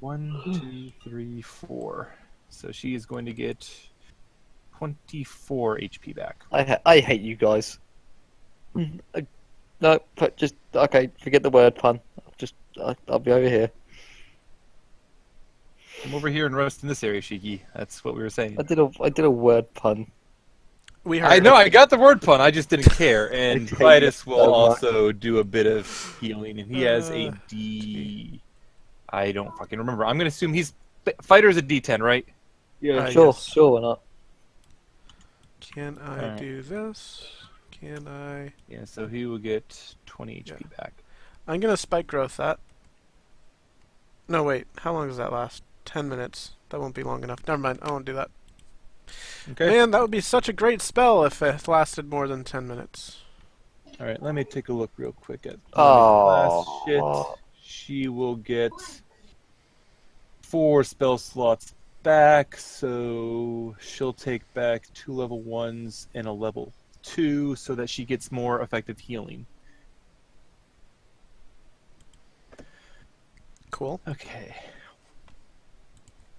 1, 2, 3, 4. So she is going to get 24 HP back. I hate you guys. No, but just okay. Forget the word pun. I'll be over here. Come over here and rest in this area, Shiki. That's what we were saying. I did a word pun. We heard I know, it. I got the word pun, I just didn't care. And hate Clytus you will so much. also do a bit of healing, and he has a D. D. I don't fucking remember. I'm gonna assume he's fighter's a D10, right? Yeah. Sure, Yes. sure, why not? Can I Alright. do this? Can I? Yeah, so he will get 20 HP back. I'm gonna spike growth that. No, wait. How long does that last? 10 minutes. That won't be long enough. Never mind. I won't do that. Okay. Man, that would be such a great spell if it lasted more than 10 minutes. All right, let me take a look real quick at Oh. last shit. She will get 4 spell slots back, so she'll take back 2 level 1s and a level 2 so that she gets more effective healing. Cool. Okay.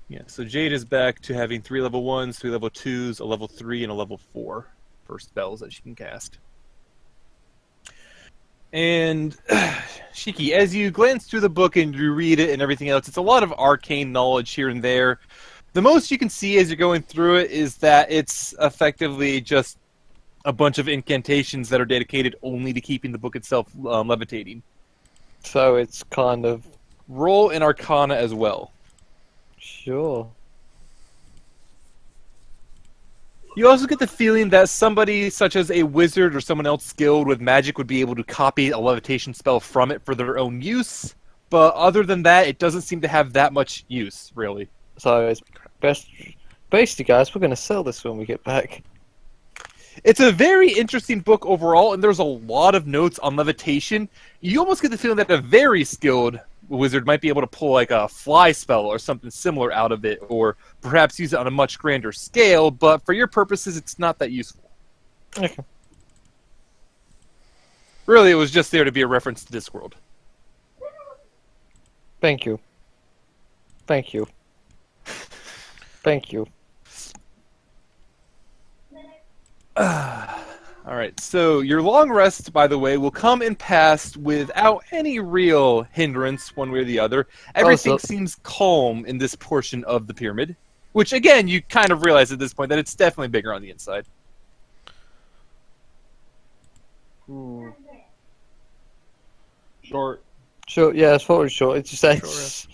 Yeah, so Jade is back to having 3 level 1s, 3 level 2s, a level 3, and a level 4 for spells that she can cast. And Shiki, as you glance through the book and you read it and everything else, it's a lot of arcane knowledge here and there. The most you can see as you're going through it is that it's effectively just a bunch of incantations that are dedicated only to keeping the book itself levitating. So it's kind of Roll an Arcana as well. sure. You also get the feeling that somebody such as a wizard or someone else skilled with magic would be able to copy a levitation spell from it for their own use, but other than that, it doesn't seem to have that much use, really. So it's basically, guys, we're gonna sell this when we get back. It's a very interesting book overall, and there's a lot of notes on levitation. You almost get the feeling that a very skilled wizard might be able to pull like a fly spell or something similar out of it, or perhaps use it on a much grander scale, but for your purposes, it's not that useful. Okay. Really, it was just there to be a reference to Discworld. Thank you. Thank you. Thank you. Alright, so your long rest, by the way, will come and pass without any real hindrance one way or the other. Everything Also- seems calm in this portion of the pyramid, which, again, you kind of realize at this point that it's definitely bigger on the inside. Short. Sure, yeah, I thought it was short. It's just that. Short rest.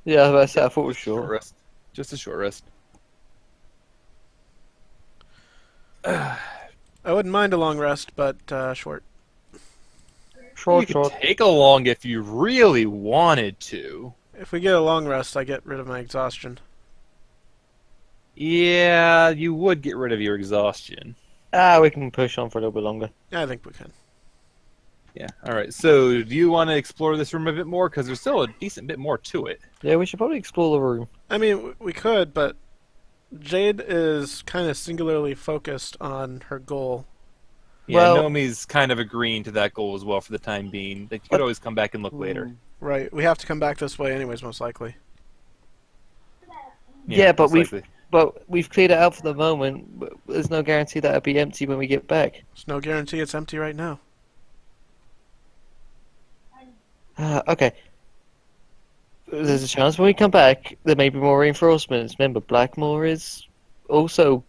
Yeah, I thought it was Short short. rest. Just a short rest. I wouldn't mind a long rest, but short. Short, You could short. take a long if you really wanted to. If we get a long rest, I get rid of my exhaustion. Yeah, you would get rid of your exhaustion. We can push on for a little bit longer. Yeah, I think we can. Yeah, alright. So, do you want to explore this room a bit more? Because there's still a decent bit more to it. Yeah, we should probably explore the room. I mean, we could, but Jade is kind of singularly focused on her goal. Yeah, Well- Nomi's kind of agreeing to that goal as well for the time being. Like, you could always come back and look later. Right, we have to come back this way anyways, most likely. Yeah, but most likely. we've cleared it out for the moment. But there's no guarantee that it'll be empty when we get back. There's no guarantee it's empty right now. Okay. There's a chance when we come back there may be more reinforcements. Remember, Blackmore is also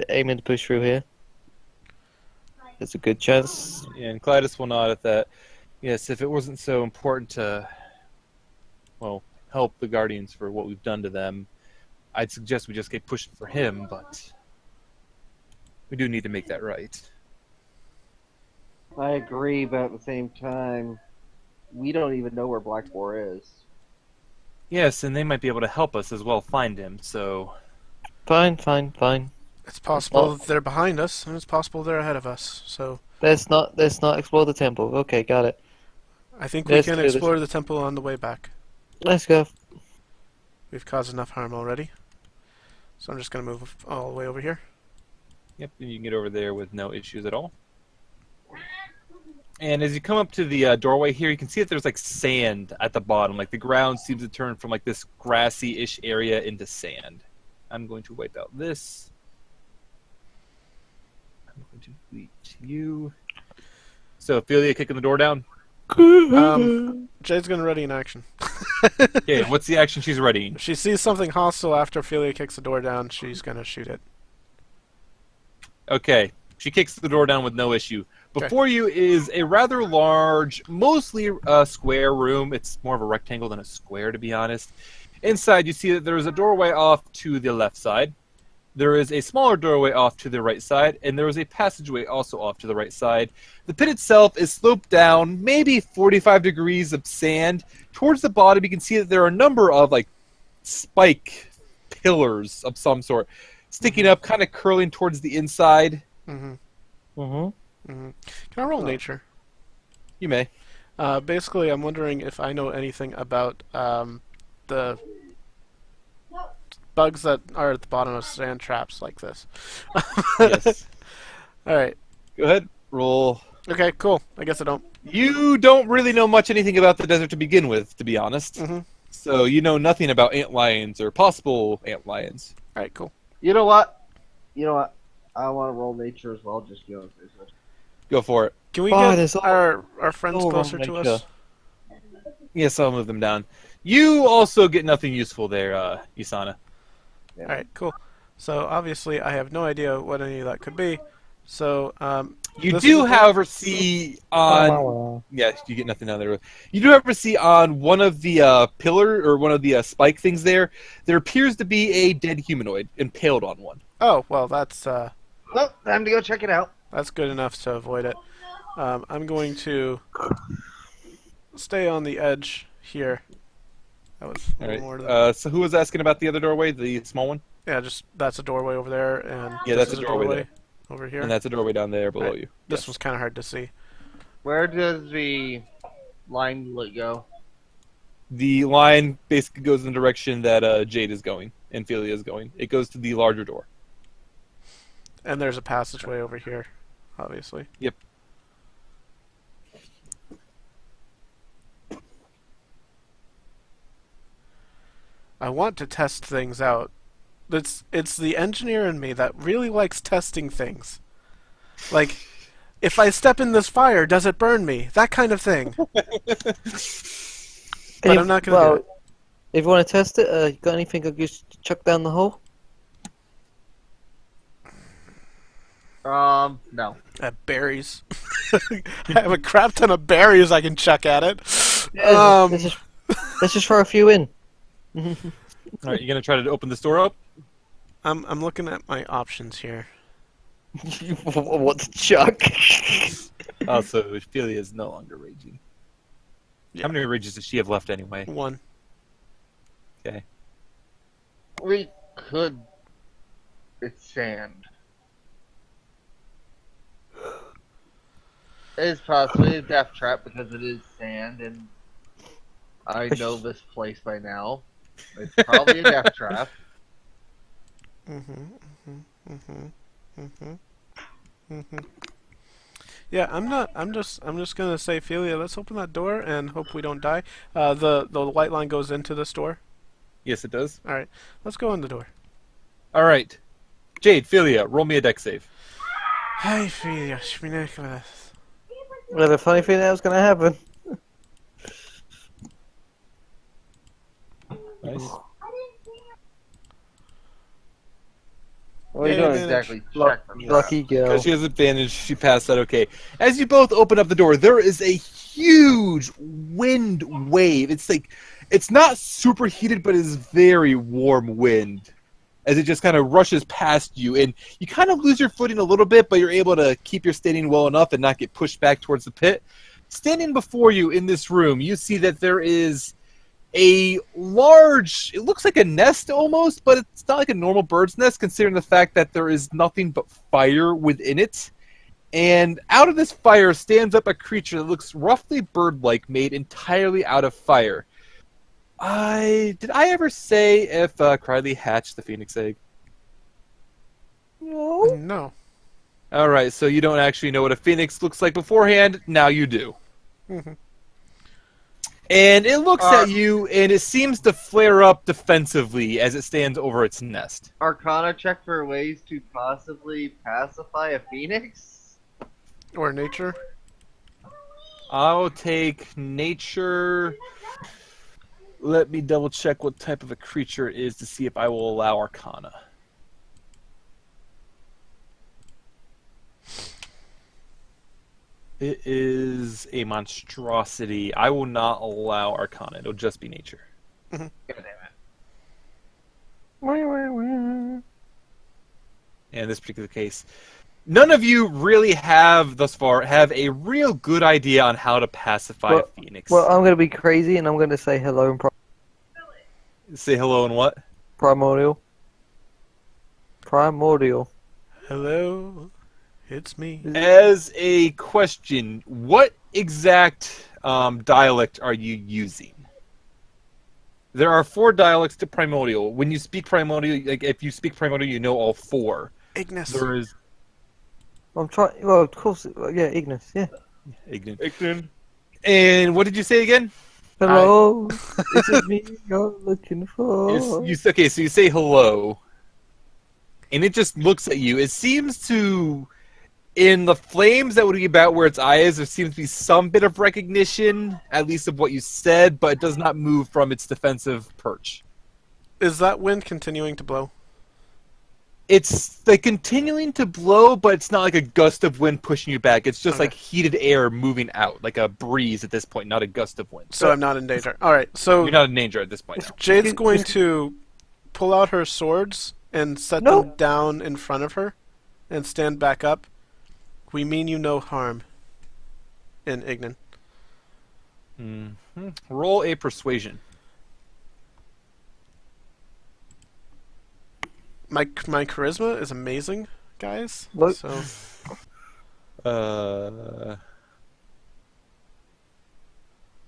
aiming to push through here. There's a good chance. Yeah, and Clytus will nod at that. Yes, if it wasn't so important to, well, help the Guardians for what we've done to them, I'd suggest we just get pushing for him, but we do need to make that right. I agree, but at the same time, we don't even know where Blackmore is. Yes, and they might be able to help us as well find him, so... Fine, fine, fine. It's possible Well- they're behind us, and it's possible they're ahead of us. So Let's not explore the temple. Okay, got it. I think we Let's can do this. explore the temple on the way back. Let's go. We've caused enough harm already. So I'm just going to move all the way over here. Yep, and you can get over there with no issues at all. And as you come up to the doorway here, you can see that there's like sand at the bottom. Like the ground seems to turn from like this grassy-ish area into sand. I'm going to wipe out this. I'm going to delete you. So, Ophelia kicking the door down. Jade's gonna ready in action. Okay, what's the action she's readying? If she sees something hostile after Ophelia kicks the door down, she's gonna shoot it. Okay, she kicks the door down with no issue. Okay. Before you is a rather large, mostly square room. It's more of a rectangle than a square, to be honest. Inside, you see that there is a doorway off to the left side. There is a smaller doorway off to the right side, and there is a passageway also off to the right side. The pit itself is sloped down, maybe 45 degrees of sand. Towards the bottom, you can see that there are a number of like spike pillars of some sort sticking up, kind of curling towards the inside. Mm-hmm. Mm-hmm. Mm-hmm. Can I roll nature? You may. Basically, I'm wondering if I know anything about the bugs that are at the bottom of sand traps like this. Yes. All right. Go ahead. Roll. Okay, cool. I guess I don't. You don't really know much anything about the desert to begin with, to be honest. Mm-hmm. So you know nothing about antlions or possible antlions. All right, cool. You know what? I want to roll nature as well. Just go. Go for it. Can we Oh, get there's our friends all closer wrong to nature. us? Yes, I'll move them down. You also get nothing useful there, Yasana. All right, cool. So obviously, I have no idea what any of that could be. So You this do, is- however, see on... Yes, you get nothing down there. You do, however, see on one of the pillar, or one of the spike things there appears to be a dead humanoid impaled on one. Oh well, that's Well, time to go check it out. good enough to avoid it. I'm going to stay on the edge here. That was a All little more right. than... So who was asking about the other doorway, the small one? Yeah, just that's a doorway over there, and Yeah, this that's is a doorway over here. And that's a doorway down there below Right. you. This Yes. was kind of hard to see. Where does the line go? The line basically goes in the direction that Jade is going and Philia is going. It goes to the larger door. And there's a passageway over here, obviously. Yep. I want to test things out. It's the engineer in me that really likes testing things. Like, if I step in this fire, does it burn me? That kind of thing. But I'm not gonna do it. If you want to test it, you got anything I could just chuck down the hole? No. Berries. I have a crap ton of berries I can chuck at it. Yeah, let's just throw a few in. All right, you gonna try to open this door up? I'm looking at my options here. What to chuck? Oh, so Philia is no longer raging. Yeah. How many rages does she have left anyway? 1. Okay. We could. It's sand. It's possibly a death trap because it is sand, and I know this place by now. It's probably a death trap. Yeah, I'm just gonna say, Philia, let's open that door and hope we don't die. The light line goes into this door. Yes, it does. All right, let's go in the door. All right. Jade, Philia, roll me a deck save. Hi, Philia. Schminekeles. Well, the funny thing that was going to happen. Nice. What are you Yeah, doing advantage. exactly? Check them. Lucky girl. Because she has advantage, she passed that okay. As you both open up the door, there is a huge wind wave. It's like, it's not super heated, but it's very warm wind. As it just kind of rushes past you, and you kind of lose your footing a little bit, but you're able to keep your standing well enough and not get pushed back towards the pit. Standing before you in this room, you see that there is a large, it looks like a nest almost, but it's not like a normal bird's nest considering the fact that there is nothing but fire within it. And out of this fire stands up a creature that looks roughly bird-like, made entirely out of fire. Did I ever say if Criley hatched the phoenix egg? No. No. All right, so you don't actually know what a phoenix looks like beforehand. Now you do. Mhm. And it looks at you, and it seems to flare up defensively as it stands over its nest. Arcana check for ways to possibly pacify a phoenix? Or nature. I'll take nature. Let me double check what type of a creature it is to see if I will allow Arcana. It is a monstrosity. I will not allow Arcana. It'll just be nature. God damn it. In this particular case, none of you really have, thus far, have a real good idea on how to pacify a phoenix. Well, I'm going to be crazy and I'm going to say hello in Say hello and what? primordial. Primordial. Hello, it's me. As a question, what exact dialect are you using? There are 4 dialects to primordial. When you speak primordial, like if you speak primordial, you know all 4. Ignis. There is I'm trying. Well, of course. Yeah, Ignis. Yeah. Ignan. And what did you say again? Hello. This is me you're looking for. Okay, so you say hello, and it just looks at you. It seems to, in the flames that would be about where its eye is, there seems to be some bit of recognition, at least of what you said, but it does not move from its defensive perch. Is that wind continuing to blow? It's like continuing to blow, but it's not like a gust of wind pushing you back. It's just Okay. like heated air moving out, like a breeze at this point, not a gust of wind. So I'm not in danger. Alright, so You're not in danger at this point now. Jade's going to pull out her swords and set them down in front of her and stand back up. We mean you no harm. In Ignan. Mm-hmm. Roll a persuasion. My charisma is amazing, guys. What? So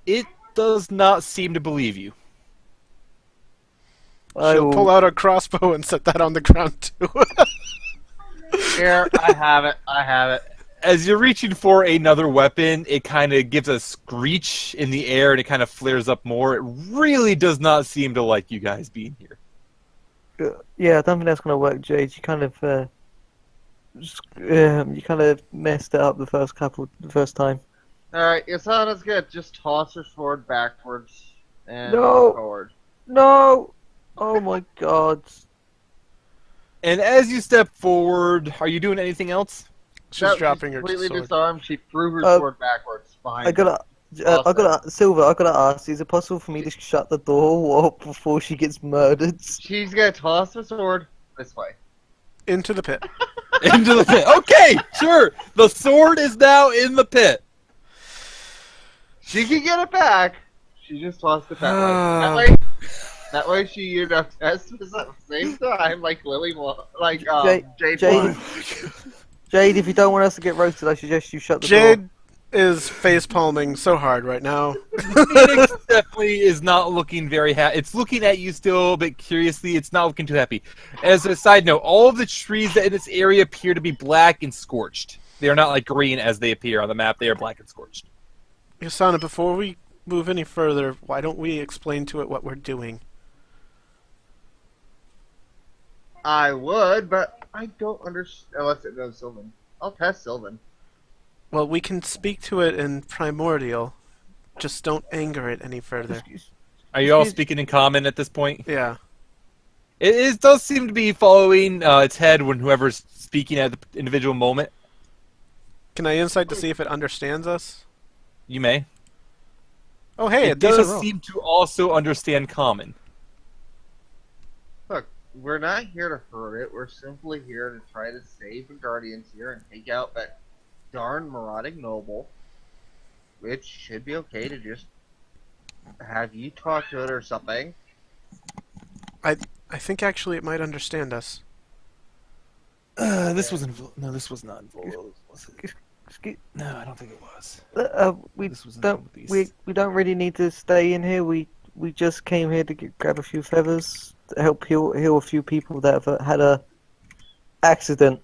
It does not seem to believe you. she'll pull out a crossbow and set that on the ground too. Here, I have it. I have it. As you're reaching for another weapon, it kind of gives a screech in the air and it kind of flares up more. It really does not seem to like you guys being here. Yeah, I don't think that's going to work, Jade. You kind of, messed it up the first time. Alright, Yasana's good. Just toss her sword backwards and No. forward. No! Oh my god. And as you step forward, are you doing anything else? She's dropping her completely sword. disarmed. She threw her sword backwards behind I gotta, Silver, I gotta ask, is it possible for me to shut the door before she gets murdered? She's gonna toss the sword this way. Into the pit. Into the pit. Okay, sure. The sword is now in the pit. She can get it back. She just tossed it that way. That way she, tests us at the same time, like Jade. Jade, if you don't want us to get roasted, I suggest you shut the Jade door. is face palming so hard right now. Phoenix definitely is not looking very happy. It's looking at you still a bit curiously. It's not looking too happy. As a side note, all of the trees that in this area appear to be black and scorched. They are not like green as they appear on the map. They are black and scorched. Yasana, before we move any further, why don't we explain to it what we're doing? I would, but I don't understand. Unless it knows Sylvan. I'll test Sylvan. Well, we can speak to it in primordial. Just don't anger it any further. Are you all speaking in common at this point? Yeah. It does seem to be following its head when whoever's speaking at the individual moment. Can I insight to see if it understands us? You may. Oh, hey, It does seem to also understand common. Look, we're not here to hurt it. We're simply here to try to save the Guardians here and take out that darn marauding noble. Which should be okay to just have you talk to it or something. I think actually it might understand us. This was no, this was not involved. Was it? No, I don't think it was. We This was don't. involved, We don't really need to stay in here. We just came here to grab a few feathers to help heal a few people that have had a accident.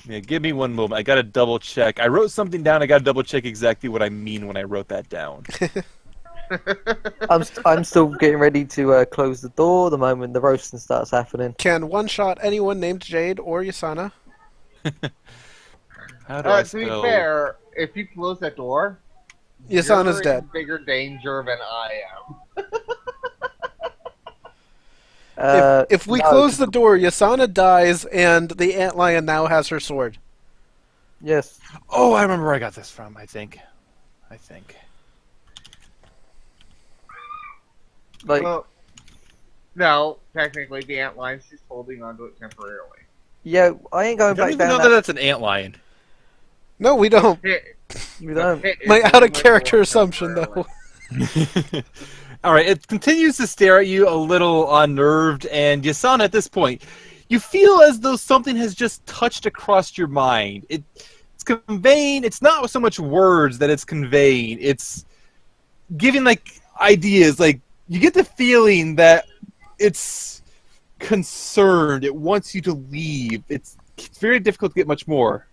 Yeah, give me one moment. I gotta double check. I wrote something down. I gotta double check exactly what I mean when I wrote that down. I'm still getting ready to close the door the moment the roasting starts happening. Can one-shot anyone named Jade or Yasana? How do I To be spell? fair, if you close that door, Yasana's you're dead. in bigger danger than I am. If we No, close the door, Yasana dies, and the antlion now has her sword. yes. Oh, I remember where I got this from. I think. Like, Well, no, technically the antline's just holding onto it temporarily. yeah, I ain't I going don't back even down know that that's an antlion. No, we don't. You don't. My out-of-character assumption, though. All right, it continues to stare at you a little unnerved, and Yasana, at this point, you feel as though something has just touched across your mind. It's conveying. It's not so much words that it's conveying. It's giving like ideas. Like you get the feeling that it's concerned. It wants you to leave. It's very difficult to get much more.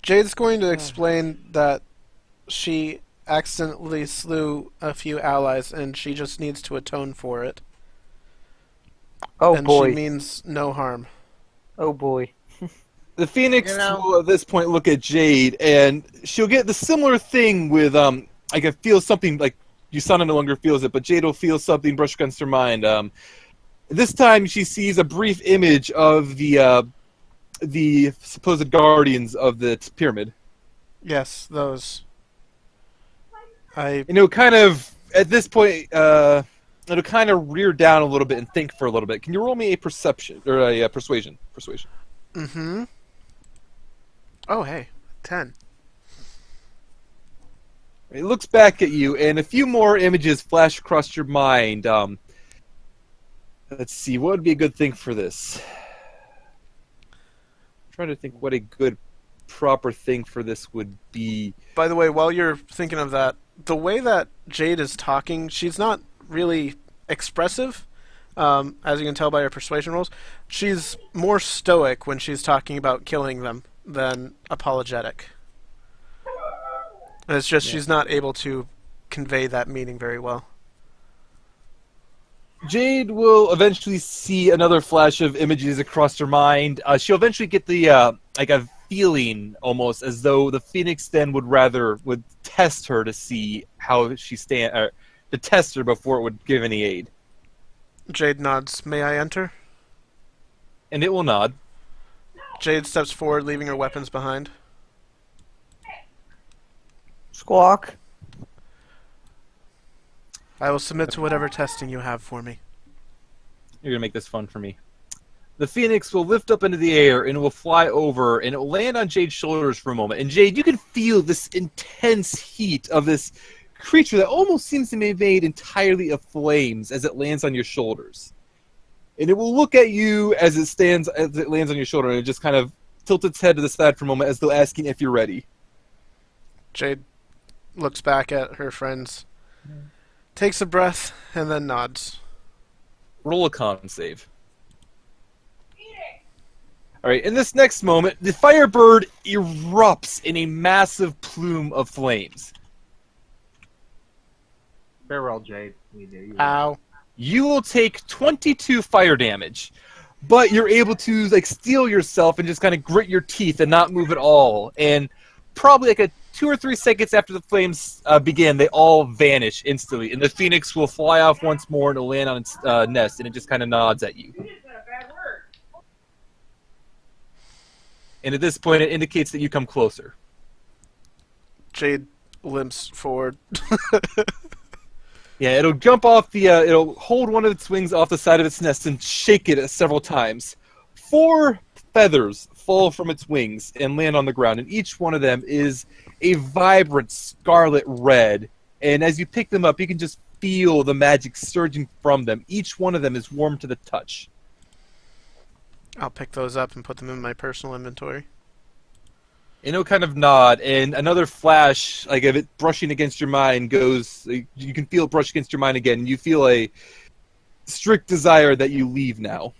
Jade's going to explain that she accidentally slew a few allies, and she just needs to atone for it. Oh and boy. she means no harm. Oh boy. The Phoenix You know- will at this point look at Jade, and she'll get the similar thing with I can feel something like Yasana no longer feels it, but Jade will feel something brush against her mind. This time she sees a brief image of the supposed guardians of the pyramid, Yes, those. I and it'll kind of at this point it'll kind of rear down a little bit and think for a little bit. Can you roll me a perception or a persuasion? Persuasion. Mm-hmm. Oh, hey. 10. It looks back at you, and a few more images flash across your mind. Let's see, what would be a good thing for this? I'm trying to think what a good, proper thing for this would be. By the way, while you're thinking of that, the way that Jade is talking, she's not really expressive, as you can tell by her persuasion rolls. She's more stoic when she's talking about killing them than apologetic. And it's just she's not able to convey that meaning very well. Jade will eventually see another flash of images across her mind. She'll eventually get the like a feeling almost as though the Phoenix then would test her to see how she to test her before it would give any aid. Jade nods. May I enter? And it will nod. Jade steps forward, leaving her weapons behind. Squawk. I will submit to whatever testing you have for me. You're gonna make this fun for me. The Phoenix will lift up into the air and it will fly over and it will land on Jade's shoulders for a moment. And Jade, you can feel this intense heat of this creature that almost seems to be made entirely of flames as it lands on your shoulders. And it will look at you as it lands on your shoulder, and it just kind of tilts its head to the side for a moment as though asking if you're ready. Jade looks back at her friends, takes a breath, and then nods. Roll a con save. Alright, in this next moment, the Firebird erupts in a massive plume of flames. Farewell, Jade. We knew you. Ow. You will take 22 fire damage, but you're able to like steel yourself and just kind of grit your teeth and not move at all. And probably like a 2 or 3 seconds after the flames begin, they all vanish instantly, and the Phoenix will fly off once more and it'll land on its nest, and it just kind of nods at you. And at this point, it indicates that you come closer. Jade limps forward. Yeah, it'll jump off it'll hold one of its wings off the side of its nest and shake it several times. 4 feathers fall from its wings and land on the ground, and each one of them is a vibrant scarlet red. And as you pick them up, you can just feel the magic surging from them. Each one of them is warm to the touch. I'll pick those up and put them in my personal inventory. And it'll kind of nod, and another flash, like of it brushing against your mind, goes. You can feel it brush against your mind again, and you feel a strict desire that you leave now.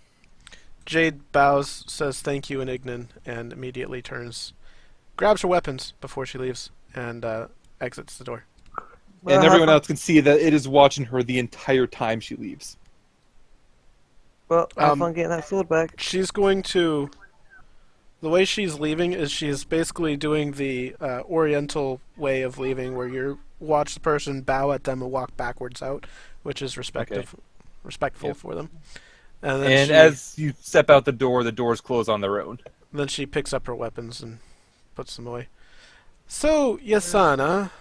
Jade bows, says thank you in Ignan, and immediately grabs her weapons before she leaves, and exits the door. And everyone else can see that it is watching her the entire time she leaves. Well, have fun getting that sword back. She's going to... The way she's leaving is she's basically doing the Oriental way of leaving, where you watch the person, bow at them, and walk backwards out, which is respectful for them. And, then as you step out the doors close on their own. Then she picks up her weapons and puts them away. So, Yasana...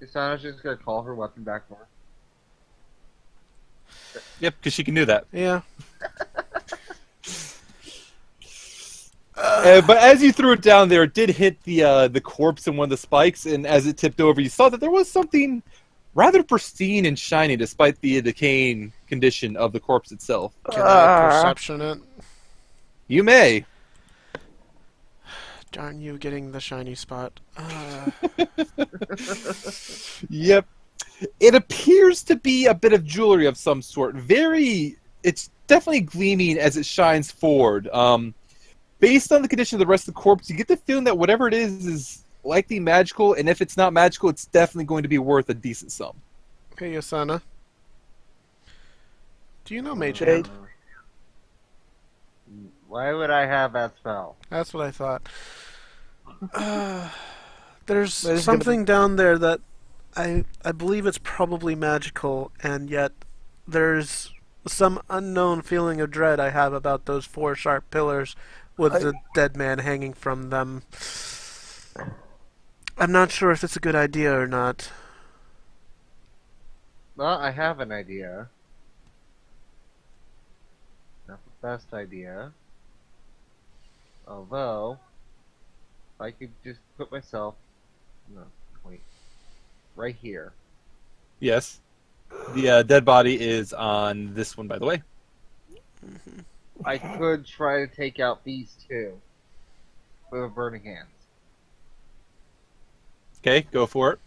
Yasana's just gonna call her weapon back for her. Yep, because she can do that. Yeah. But as you threw it down there, it did hit the corpse in one of the spikes, and as it tipped over, you saw that there was something rather pristine and shiny, despite the decaying condition of the corpse itself. Can I perception it? You may. Darn you getting the shiny spot. Yep. It appears to be a bit of jewelry of some sort. It's definitely gleaming as it shines forward. Based on the condition of the rest of the corpse, you get the feeling that whatever it is likely magical, and if it's not magical, it's definitely going to be worth a decent sum. Okay, Yasana. Do you know Mage Hand? Why would I have that spell? That's what I thought. There's something down there that I believe it's probably magical, and yet there's some unknown feeling of dread I have about those 4 sharp pillars with the dead man hanging from them. I'm not sure if it's a good idea or not. Well, I have an idea. Not the best idea. Although, if I could just put myself... No, wait. Right here. Yes. The dead body is on this one, by the way. I could try to take out these 2 with burning hands. Okay, go for it.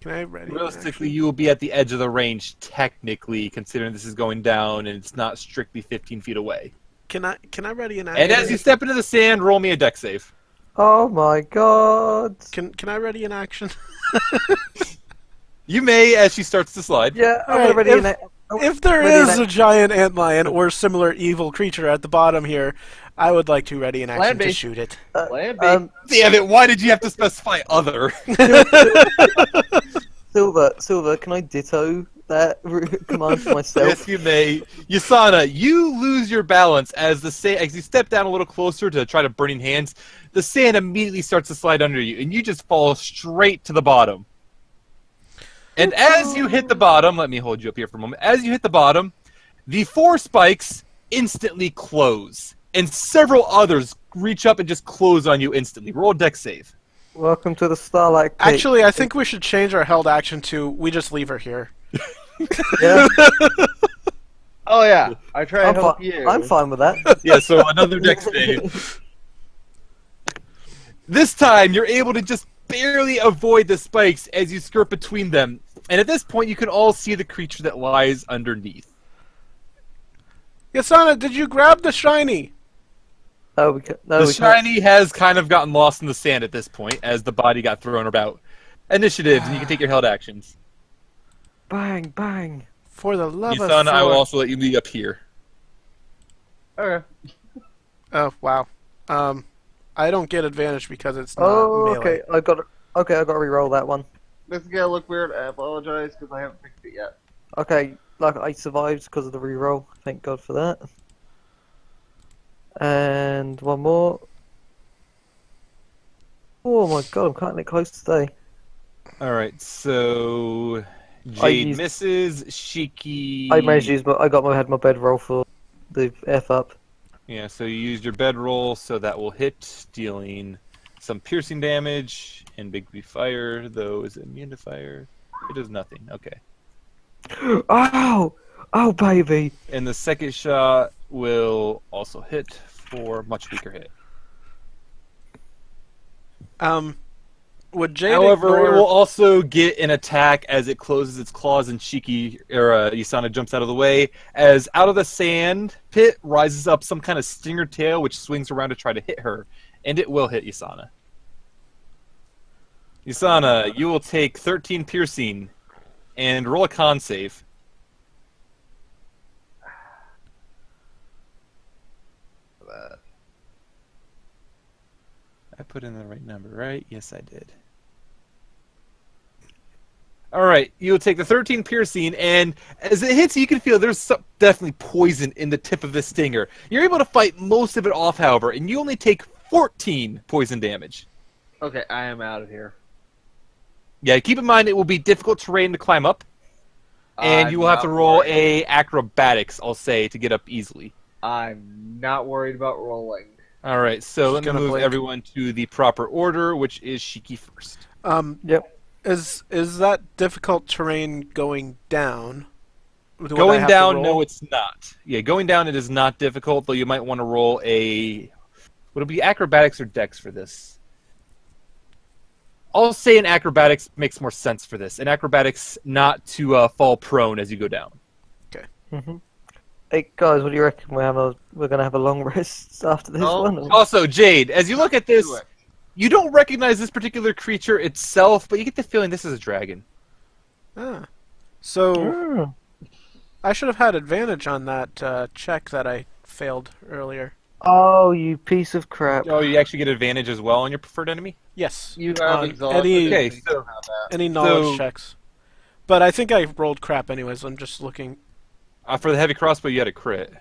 Can I ready? Realistically, you will be at the edge of the range, technically, considering this is going down and it's not strictly 15 feet away. Can I ready an action? And as you step into the sand, roll me a dex save. Oh my god! Can I ready an action? You may, as she starts to slide. Yeah, I'm Alright, ready. If there is a giant antlion or similar evil creature at the bottom here, I would like to ready an action to shoot it. Plan B. Damn it, why did you have to specify other? Silver, can I ditto that command for myself? Yes, you may. Yasana, you lose your balance as as you step down a little closer to try to burning hands. The sand immediately starts to slide under you, and you just fall straight to the bottom. And as you hit the bottom, let me hold you up here for a moment. As you hit the bottom, the 4 spikes instantly close, and several others reach up and just close on you instantly. Roll a dex save. Welcome to the Starlight Pit. Actually, I think we should change our held action to we just leave her here. Yeah, Oh yeah, I try to help you. I'm fine with that. Yeah, so another dex save. This time, you're able to just barely avoid the spikes as you skirt between them. And at this point, you can all see the creature that lies underneath. Yasana, did you grab the shiny? The shiny has kind of gotten lost in the sand at this point as the body got thrown about. Initiatives, and you can take your held actions. Bang, bang. For the love of Yasana, I will Thor. also let you be up here. Okay. Oh, wow. I don't get advantage because it's not Oh, melee. okay. I got to re-roll that one. This is gonna look weird. I apologize because I haven't fixed it yet. Okay, like I survived because of the re-roll. Thank God for that. And one more. Oh my God, I'm cutting it close today. Alright, so... I Jade used- misses, Shiki... I managed to use had my bed roll for the F up. Yeah, so you used your bedroll, so that will hit, dealing some piercing damage, and Big B fire, though is it immune to fire? It does nothing, okay. Ow! Oh, baby! And the second shot will also hit for much weaker hit. Would Jade However, ignore... it will also get an attack as it closes its claws and Shiki or Yasana jumps out of the way. As out of the sand pit rises up some kind of stinger tail which swings around to try to hit her, and it will hit Yasana. Yasana, you will take 13 piercing and roll a con save. I put in the right number, right? Yes, I did. All right, you'll take the 13 piercing, and as it hits you, you can feel there's definitely poison in the tip of the stinger. You're able to fight most of it off, however, and you only take 14 poison damage. Okay, I am out of here. Yeah, keep in mind it will be difficult terrain to climb up, and I'm you will have not to roll worried. a acrobatics, I'll say, to get up easily. I'm not worried about rolling. All right, so Just let me gonna move blink. everyone to the proper order, which is Shiki first. Yep. Is that difficult terrain going down? Would I Going have to down, roll? no, it's not. Yeah, going down, it is not difficult, though you might want to roll a... Would it be acrobatics or dex for this? I'll say an acrobatics makes more sense for this. An acrobatics not to fall prone as you go down. Mm-hmm. Hey guys, what do you reckon? We're gonna have a long rest after this Oh. one. or- Also, Jade, as you look at this, Do it. you don't recognize this particular creature itself, but you get the feeling this is a dragon. Ah. So, Mm. I should have had advantage on that check that I failed earlier. Oh, you piece of crap! Oh, you actually get advantage as well on your preferred enemy? Yes. You have on exhausted. any, Okay, You so- don't have that. any knowledge So- checks. But I think I rolled crap anyways. I'm just looking. For the heavy crossbow, you had a crit.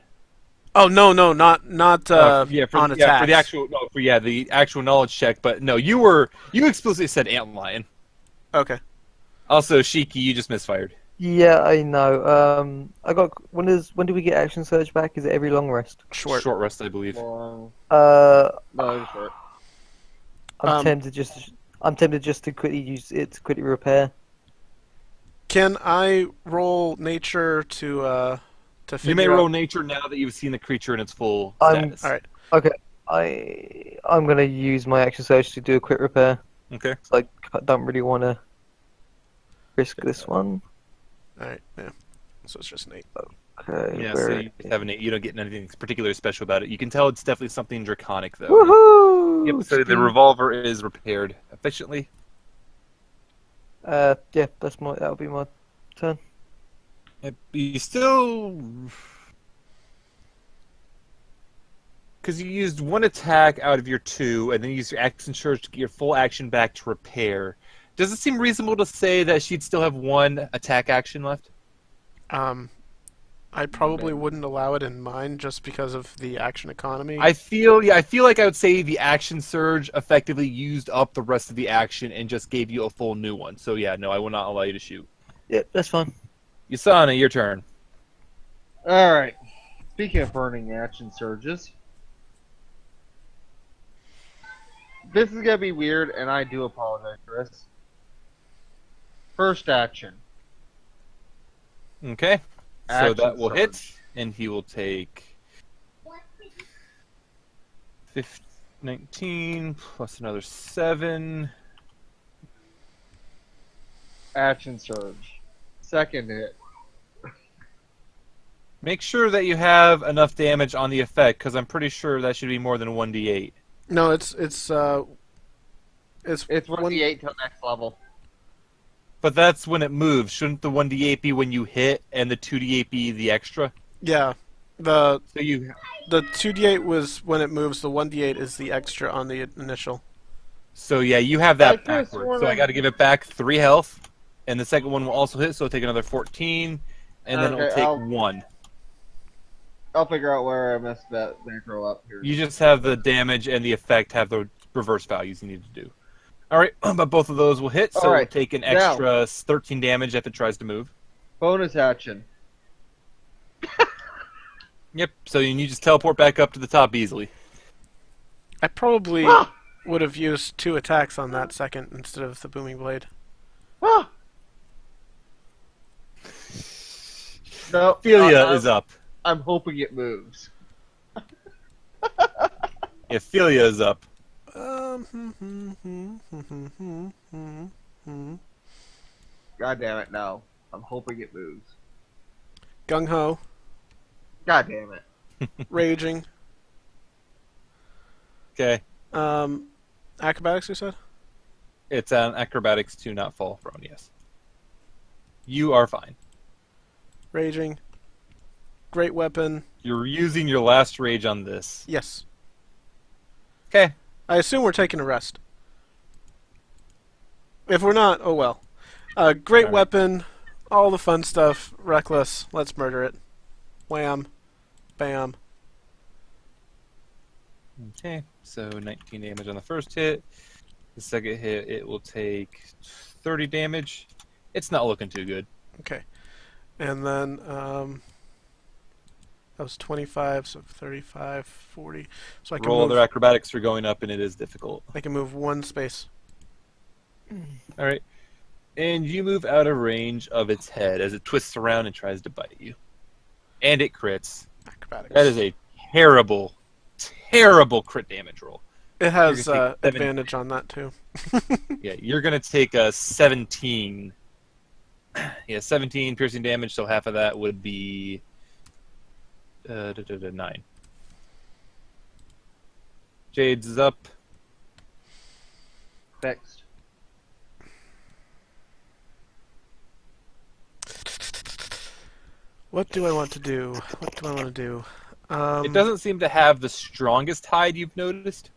Oh no, not Yeah, for on the, attacks. yeah, for the actual the actual knowledge check. But no, you explicitly said antlion. Okay. Also, Shiki, you just misfired. Yeah, I know. I got. When do we get action surge back? Is it every long rest? Short. Short rest, I believe. Long. Uh, No, short. I'm tempted just to quickly use it to quickly repair. Can I roll nature to figure You may roll out... nature now that you've seen the creature in its full I'm- status. All right. Okay, I'm gonna use my action surge to do a quick repair. Okay. So I don't really want to risk this one. All right. Yeah. So it's just an 8. Okay. Yeah, where so you have you don't get anything particularly special about it. You can tell it's definitely something draconic, though. Woohoo! Yep, so the Speed. revolver is repaired efficiently. Yeah, that'll be my turn. You still... Because you used one attack out of your 2, and then you used your action surge to get your full action back to repair. Does it seem reasonable to say that she'd still have 1 attack action left? I probably wouldn't allow it in mine just because of the action economy. I feel like I would say the action surge effectively used up the rest of the action and just gave you a full new one. So yeah, no, I will not allow you to shoot. Yep, that's fine. Yasana, your turn. Alright. Speaking of burning action surges. This is gonna be weird, and I do apologize for this. First action. Okay. So Action that will hit, surge. and he will take 19 plus another 7. Action surge. Second hit. Make sure that you have enough damage on the effect, because I'm pretty sure that should be more than 1d8. No, it's It's 1d8 till next level. But that's when it moves. Shouldn't the 1d8 be when you hit, and the 2d8 be the extra? Yeah. The So you... 2d8 was when it moves. The 1d8 is the extra on the initial. So yeah, you have I that could've backwards. sworn So I I- got to give it back 3 health, and the second one will also hit. So it'll take another 14, and then it'll Okay, take I'll- 1. I'll figure out where I messed that macro up here. You just have the damage and the effect have the reverse values you need to do. All right, but both of those will hit. So All right, it'll take an now- extra 13 damage if it tries to move. Bonus action. Yep. So you just teleport back up to the top easily. I probably Ah! would have used 2 attacks on that second instead of the booming blade. Ah! No, Ophelia is up. I'm hoping it moves. Ophelia is up. God damn it, no. I'm hoping it moves. Gung ho. God damn it. Raging. Okay. Acrobatics, you said? It's an acrobatics to not fall prone, yes. You are fine. Raging. Great weapon. You're using your last rage on this. Yes. Okay. I assume we're taking a rest. If we're not, oh well. Great Alright. weapon. All the fun stuff. Reckless. Let's murder it. Wham. Bam. Okay. So 19 damage on the first hit. The second hit, it will take 30 damage. It's not looking too good. Okay. And then, that was 25, so 35, 40. So I can Roll move, their acrobatics for going up, and it is difficult. I can move one space. All right. And you move out of range of its head as it twists around and tries to bite you. And it crits. Acrobatics. That is a terrible, terrible crit damage roll. It has You're gonna take 7. advantage on that too. Yeah, you're going to take a 17. Yeah, 17 piercing damage, so half of that would be 9. Jade's is up. Fixed. What do I want to do? What do I want to do? It doesn't seem to have the strongest hide you've noticed.